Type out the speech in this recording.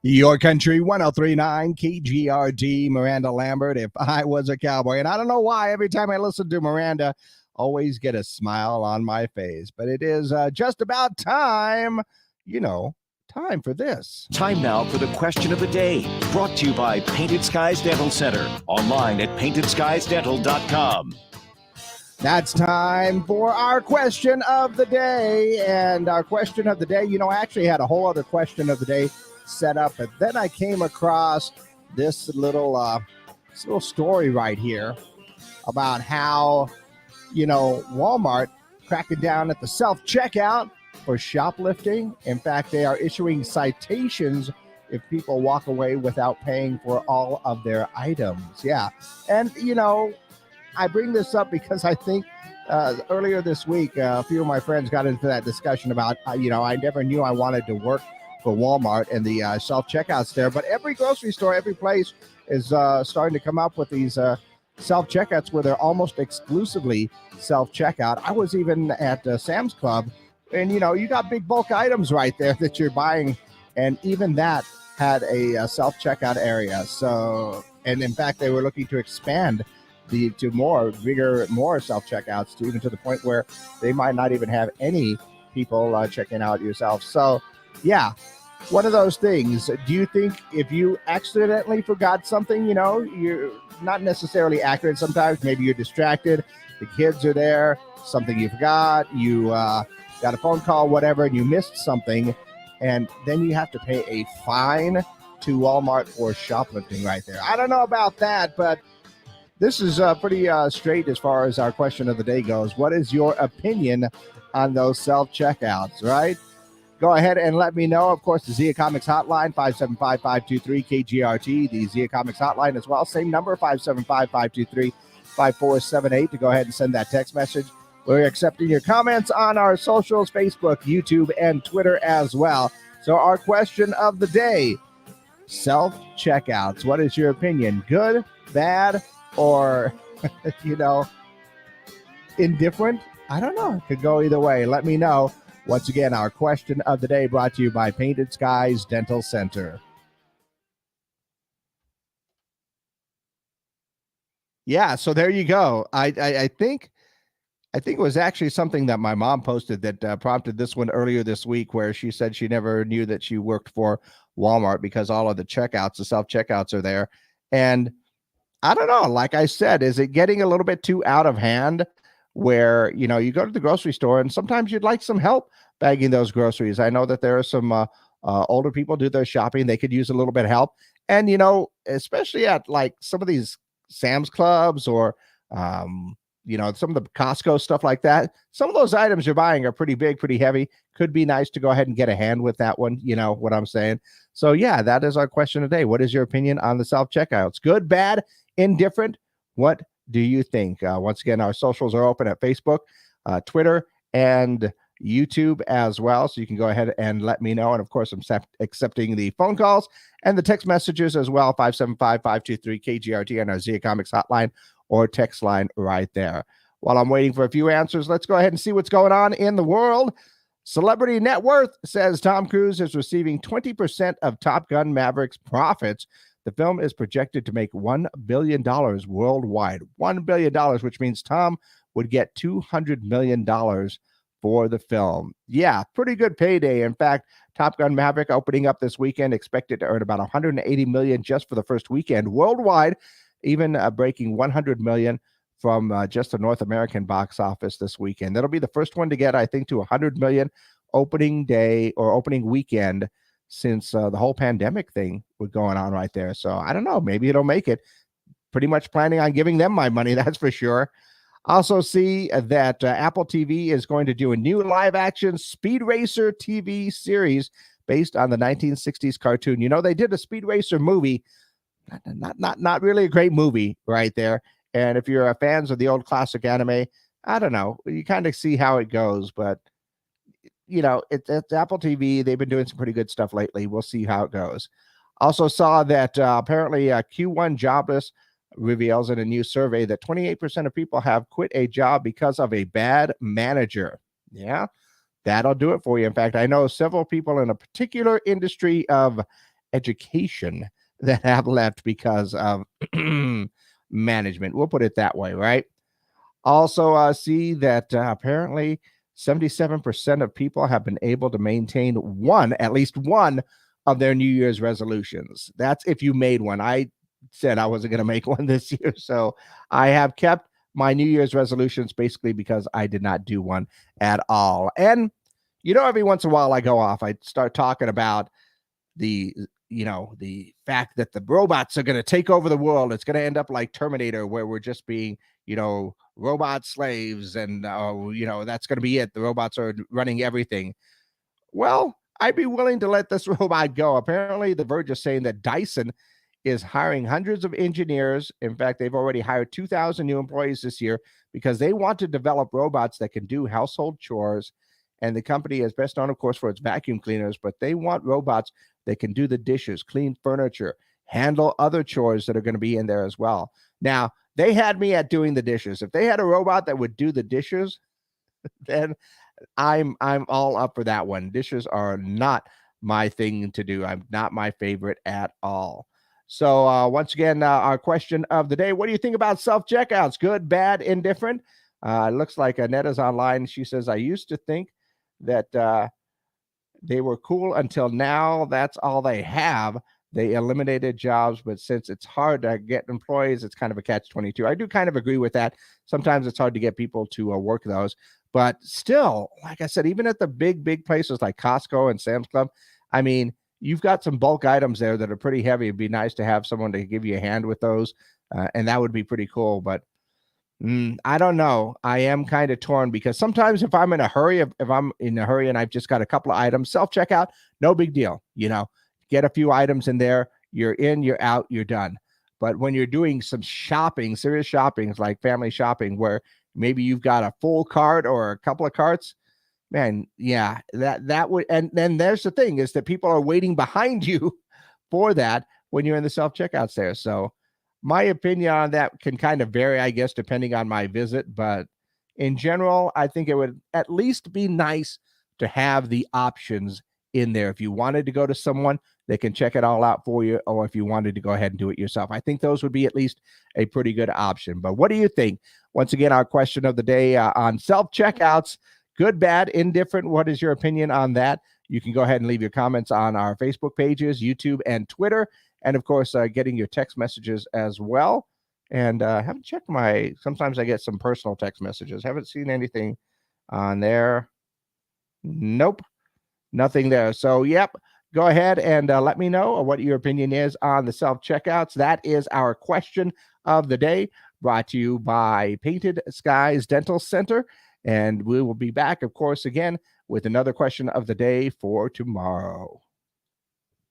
Your Country 1039 KGRD, Miranda Lambert, If I Was a Cowboy. And I don't know why every time I listen to Miranda, always get a smile on my face. But it is just about time, time for this. Time now for the question of the day, brought to you by Painted Skies Dental Center, online at paintedskiesdental.com. That's time for our question of the day. And our question of the day, I actually had a whole other question of the day set up, and then I came across this little story right here about how Walmart cracking down at the self-checkout for shoplifting. In fact, they are issuing citations if people walk away without paying for all of their items. Yeah. And I bring this up because I think earlier this week a few of my friends got into that discussion about I never knew I wanted to work for Walmart and the self-checkouts there. But every grocery store, every place is starting to come up with these self-checkouts where they're almost exclusively self-checkout. I was even at Sam's Club, and, you got big bulk items right there that you're buying, and even that had a self-checkout area. So, and in fact, they were looking to expand to more self-checkouts, to even to the point where they might not even have any people checking out yourself. So, yeah, one of those things. Do you think if you accidentally forgot something, you're not necessarily accurate sometimes, maybe you're distracted, the kids are there, something you forgot, you got a phone call, whatever, and you missed something, and then you have to pay a fine to Walmart for shoplifting right there. I don't know about that, but this is pretty straight as far as our question of the day goes. What is your opinion on those self-checkouts, right? Go ahead and let me know. Of course, the Zia Comics hotline, 575-523-KGRT. The Zia Comics hotline as well. Same number, 575-523-5478 to go ahead and send that text message. We're accepting your comments on our socials, Facebook, YouTube, and Twitter as well. So our question of the day, self-checkouts. What is your opinion? Good, bad, or, indifferent? I don't know. It could go either way. Let me know. Once again, our question of the day brought to you by Painted Skies Dental Center. Yeah, so there you go. I think it was actually something that my mom posted that prompted this one earlier this week, where she said she never knew that she worked for Walmart because all of the checkouts, the self-checkouts are there. And I don't know, like I said, is it getting a little bit too out of hand where, you go to the grocery store and sometimes you'd like some help bagging those groceries? I know that there are some older people do their shopping. They could use a little bit of help. And, especially at like some of these Sam's Clubs or, some of the Costco stuff like that, some of those items you're buying are pretty big, pretty heavy. Could be nice to go ahead and get a hand with that one. You know what I'm saying? So, yeah, that is our question today. What is your opinion on the self-checkouts? Good, bad, indifferent? What do you think? Once again, our socials are open at Facebook, Twitter, and YouTube as well. So you can go ahead and let me know. And of course, I'm accepting the phone calls and the text messages as well. 575-523-KGRT on our Zia Comics hotline or text line right there. While I'm waiting for a few answers, let's go ahead and see what's going on in the world. Celebrity net worth says Tom Cruise is receiving 20% of Top Gun Maverick's profits. The film is projected to make $1 billion worldwide. $1 billion, which means Tom would get $200 million for the film. Yeah, pretty good payday. In fact, Top Gun Maverick opening up this weekend, expected to earn about $180 million just for the first weekend worldwide, even breaking $100 million from just the North American box office this weekend. That'll be the first one to get, I think, to $100 million opening day or opening weekend since the whole pandemic thing was going on right there. So I don't know, maybe it'll make it. Pretty much planning on giving them my money, that's for sure. Also see that Apple TV is going to do a new live-action Speed Racer TV series based on the 1960s cartoon. They did a Speed Racer movie, not really a great movie right there. And if you're fans of the old classic anime, I don't know, you kind of see how it goes, but it's Apple TV. They've been doing some pretty good stuff lately. We'll see how it goes. Also saw that apparently Q1 Jobless reveals in a new survey that 28% of people have quit a job because of a bad manager. Yeah, that'll do it for you. In fact, I know several people in a particular industry of education that have left because of management. We'll put it that way, right? Also, see that apparently 77% of people have been able to maintain at least one of their New Year's resolutions. That's if you made one. I said I wasn't going to make one this year. So I have kept my New Year's resolutions basically because I did not do one at all. And, every once in a while I go off, I start talking about the fact that the robots are going to take over the world. It's going to end up like Terminator, where we're just being, robot slaves. And, that's going to be it. The robots are running everything. Well, I'd be willing to let this robot go. Apparently, The Verge is saying that Dyson is hiring hundreds of engineers. In fact, they've already hired 2,000 new employees this year because they want to develop robots that can do household chores. And the company is best known, of course, for its vacuum cleaners, but they want robots that can do the dishes, clean furniture, handle other chores that are going to be in there as well. Now, they had me at doing the dishes. If they had a robot that would do the dishes, then I'm all up for that one. Dishes are not my thing to do. I'm not my favorite at all. So once again, our question of the day: what do you think about self-checkouts? Good, bad, indifferent? It looks like Annetta's online. She says, I used to think that they were cool until now. That's all they have. They eliminated jobs, but since it's hard to get employees, it's kind of a catch-22. I do kind of agree with that. Sometimes it's hard to get people to work those. But still, like I said, even at the big places like Costco and Sam's Club, I mean, you've got some bulk items there that are pretty heavy. It'd be nice to have someone to give you a hand with those, and that would be pretty cool. But I don't know. I am kind of torn because sometimes if I'm in a hurry, if I'm in a hurry and I've just got a couple of items, self-checkout, no big deal. Get a few items in there, you're in, you're out, you're done. But when you're doing some shopping, serious shopping, like family shopping, where maybe you've got a full cart or a couple of carts, man, yeah, that would, and then there's the thing is that people are waiting behind you for that when you're in the self-checkouts there. So my opinion on that can kind of vary, I guess, depending on my visit. But in general, I think it would at least be nice to have the options in there. If you wanted to go to someone, they can check it all out for you, or if you wanted to go ahead and do it yourself. I think those would be at least a pretty good option. But what do you think? Once again, our question of the day on self-checkouts, good, bad, indifferent. What is your opinion on that? You can go ahead and leave your comments on our Facebook pages, YouTube, and Twitter. And, of course, getting your text messages as well. And haven't checked sometimes I get some personal text messages. Haven't seen anything on there. Nope. Nothing there. So, yep, go ahead and let me know what your opinion is on the self-checkouts. That is our question of the day, brought to you by Painted Skies Dental Center. And we will be back, of course, again with another question of the day for tomorrow.